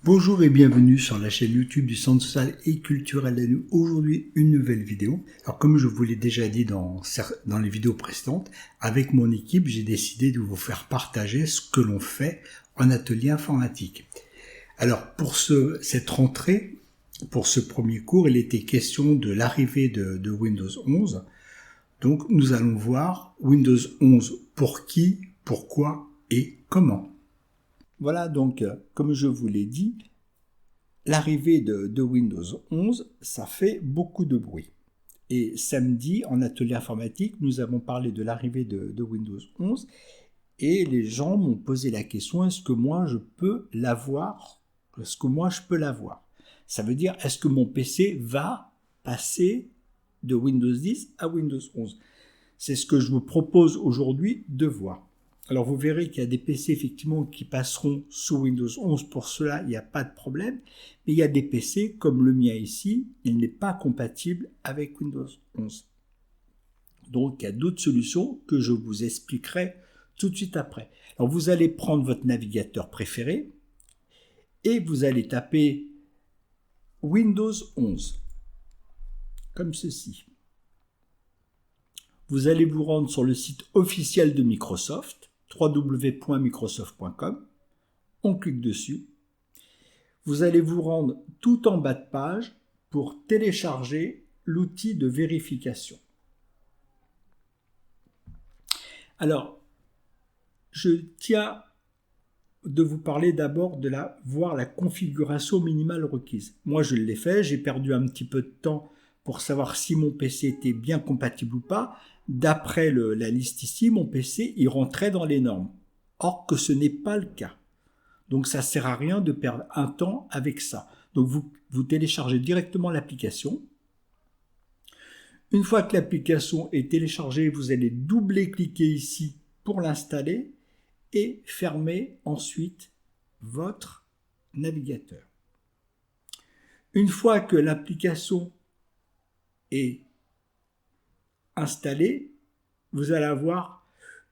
Bonjour et bienvenue sur la chaîne YouTube du Centre social et culturel d'Anneux. Aujourd'hui, une nouvelle vidéo. Alors, comme je vous l'ai déjà dit dans les vidéos précédentes, avec mon équipe, j'ai décidé de vous faire partager ce que l'on fait en atelier informatique. Alors, pour cette rentrée, pour ce premier cours, il était question de l'arrivée de Windows 11. Donc, nous allons voir Windows 11 pour qui, pourquoi et comment. Voilà, donc, comme je vous l'ai dit, l'arrivée de Windows 11, ça fait beaucoup de bruit. Et samedi, en atelier informatique, nous avons parlé de l'arrivée de Windows 11 et les gens m'ont posé la question, est-ce que moi je peux l'avoir? Est-ce que moi je peux l'avoir? Ça veut dire, est-ce que mon PC va passer de Windows 10 à Windows 11? C'est ce que je vous propose aujourd'hui de voir. Alors vous verrez qu'il y a des PC effectivement qui passeront sous Windows 11, pour cela il n'y a pas de problème, mais il y a des PC comme le mien ici, il n'est pas compatible avec Windows 11. Donc il y a d'autres solutions que je vous expliquerai tout de suite après. Alors vous allez prendre votre navigateur préféré et vous allez taper Windows 11, comme ceci. Vous allez vous rendre sur le site officiel de Microsoft, www.microsoft.com. On clique dessus. Vous allez vous rendre tout en bas de page pour télécharger l'outil de vérification. Alors, je tiens de vous parler d'abord de voir la configuration minimale requise. Moi, je l'ai fait, j'ai perdu un petit peu de temps pour savoir si mon PC était bien compatible ou pas. D'après la liste ici, mon PC, il rentrait dans les normes. Or que ce n'est pas le cas. Donc ça ne sert à rien de perdre un temps avec ça. Donc vous téléchargez directement l'application. Une fois que l'application est téléchargée, vous allez doubler-cliquer ici pour l'installer et fermer ensuite votre navigateur. Une fois que l'application est installée, vous allez avoir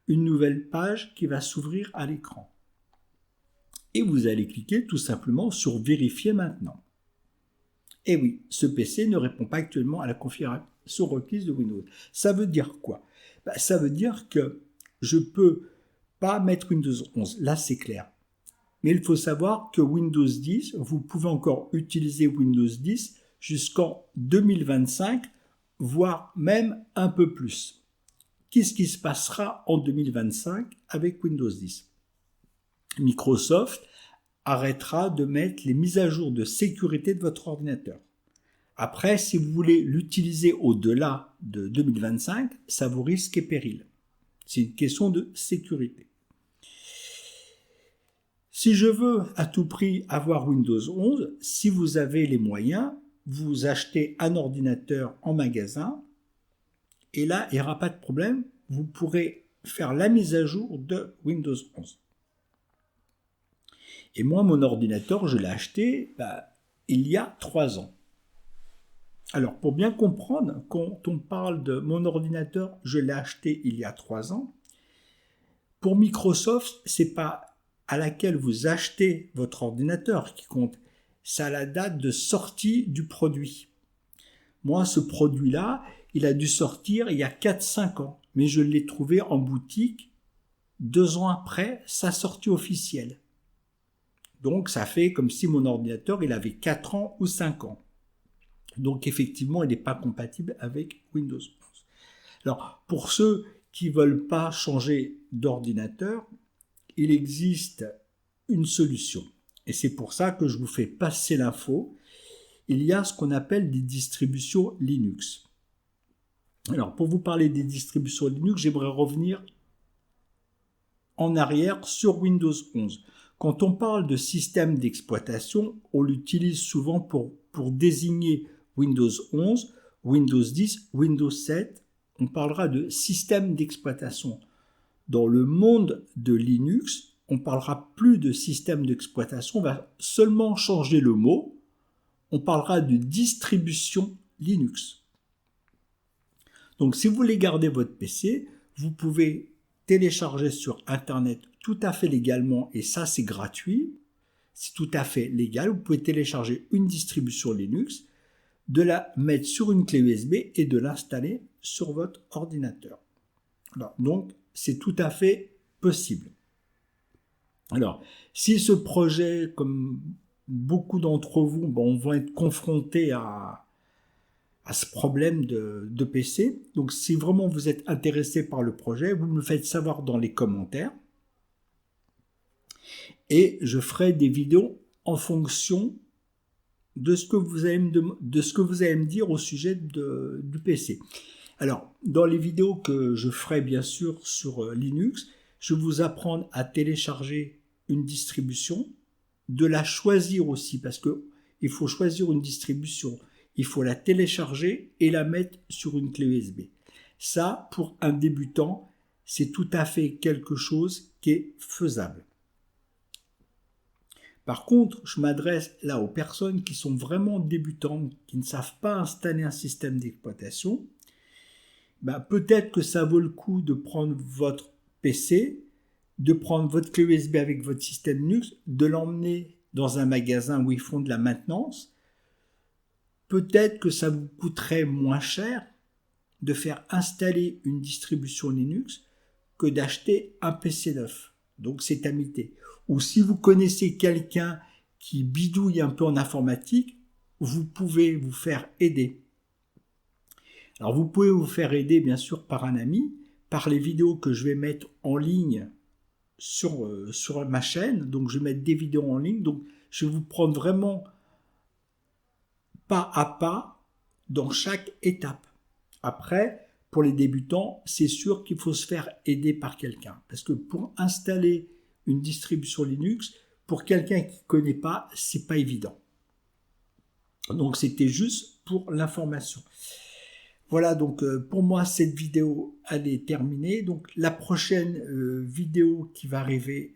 une nouvelle page qui va s'ouvrir à l'écran. Et vous allez cliquer tout simplement sur Vérifier maintenant. Et oui, ce PC ne répond pas actuellement à la configuration requise de Windows. Ça veut dire quoi? Ça veut dire que je ne peux pas mettre Windows 11. Là, c'est clair. Mais il faut savoir que Windows 10, vous pouvez encore utiliser Windows 10 jusqu'en 2025, voire même un peu plus. Qu'est-ce qui se passera en 2025 avec Windows 10? Microsoft arrêtera de mettre les mises à jour de sécurité de votre ordinateur. Après, si vous voulez l'utiliser au-delà de 2025, ça vous risque et péril. C'est une question de sécurité. Si je veux à tout prix avoir Windows 11, si vous avez les moyens, vous achetez un ordinateur en magasin et là, il n'y aura pas de problème, vous pourrez faire la mise à jour de Windows 11. Et moi, mon ordinateur, je l'ai acheté il y a 3 ans. Alors, pour bien comprendre, quand on parle de mon ordinateur, je l'ai acheté il y a 3 ans, pour Microsoft, ce n'est pas à laquelle vous achetez votre ordinateur qui compte, c'est à la date de sortie du produit. Moi, ce produit-là, il a dû sortir il y a 4-5 ans, mais je l'ai trouvé en boutique 2 ans après sa sortie officielle. Donc, ça fait comme si mon ordinateur, il avait 4 ans ou 5 ans. Donc, effectivement, il n'est pas compatible avec Windows 11. Alors, pour ceux qui ne veulent pas changer d'ordinateur, il existe une solution. Et c'est pour ça que je vous fais passer l'info. Il y a ce qu'on appelle des distributions Linux. Alors, pour vous parler des distributions Linux, j'aimerais revenir en arrière sur Windows 11. Quand on parle de système d'exploitation, on l'utilise souvent pour désigner Windows 11, Windows 10, Windows 7. On parlera de système d'exploitation. Dans le monde de Linux, on ne parlera plus de système d'exploitation, on va seulement changer le mot. On parlera de distribution Linux. Donc, si vous voulez garder votre PC, vous pouvez télécharger sur Internet tout à fait légalement, et ça, c'est gratuit. c'est tout à fait légal. Vous pouvez télécharger une distribution Linux, de la mettre sur une clé USB et de l'installer sur votre ordinateur. Alors, donc, c'est tout à fait possible. Alors, si ce projet, comme beaucoup d'entre vous, vont être confrontés à ce problème de PC, donc si vraiment vous êtes intéressé par le projet, vous me le faites savoir dans les commentaires. Et je ferai des vidéos en fonction de ce que vous allez me dire au sujet du PC. Alors, dans les vidéos que je ferai bien sûr sur Linux, je vais vous apprendre à télécharger une distribution, de la choisir aussi, parce qu'il faut choisir une distribution, il faut la télécharger et la mettre sur une clé USB. Ça, pour un débutant, c'est tout à fait quelque chose qui est faisable. Par contre, je m'adresse là aux personnes qui sont vraiment débutantes, qui ne savent pas installer un système d'exploitation. Peut-être que ça vaut le coup de prendre votre PC, de prendre votre clé USB avec votre système Linux, de l'emmener dans un magasin où ils font de la maintenance. Peut-être que ça vous coûterait moins cher de faire installer une distribution Linux que d'acheter un PC neuf. Donc c'est à mité. Ou si vous connaissez quelqu'un qui bidouille un peu en informatique, vous pouvez vous faire aider. Alors vous pouvez vous faire aider bien sûr par un ami, par les vidéos que je vais mettre en ligne sur ma chaîne. Donc je vais mettre des vidéos en ligne. Donc je vais vous prendre vraiment pas à pas dans chaque étape. Après, pour les débutants, c'est sûr qu'il faut se faire aider par quelqu'un. Parce que pour installer une distribution Linux, pour quelqu'un qui ne connaît pas, c'est pas évident. Donc c'était juste pour l'information. Voilà, donc pour moi, cette vidéo, elle est terminée. Donc la prochaine vidéo qui va arriver,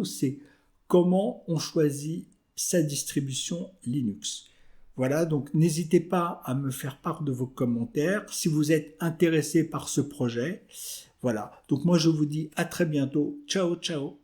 c'est comment on choisit sa distribution Linux. Voilà, donc n'hésitez pas à me faire part de vos commentaires si vous êtes intéressé par ce projet. Voilà, donc moi je vous dis à très bientôt. Ciao, ciao.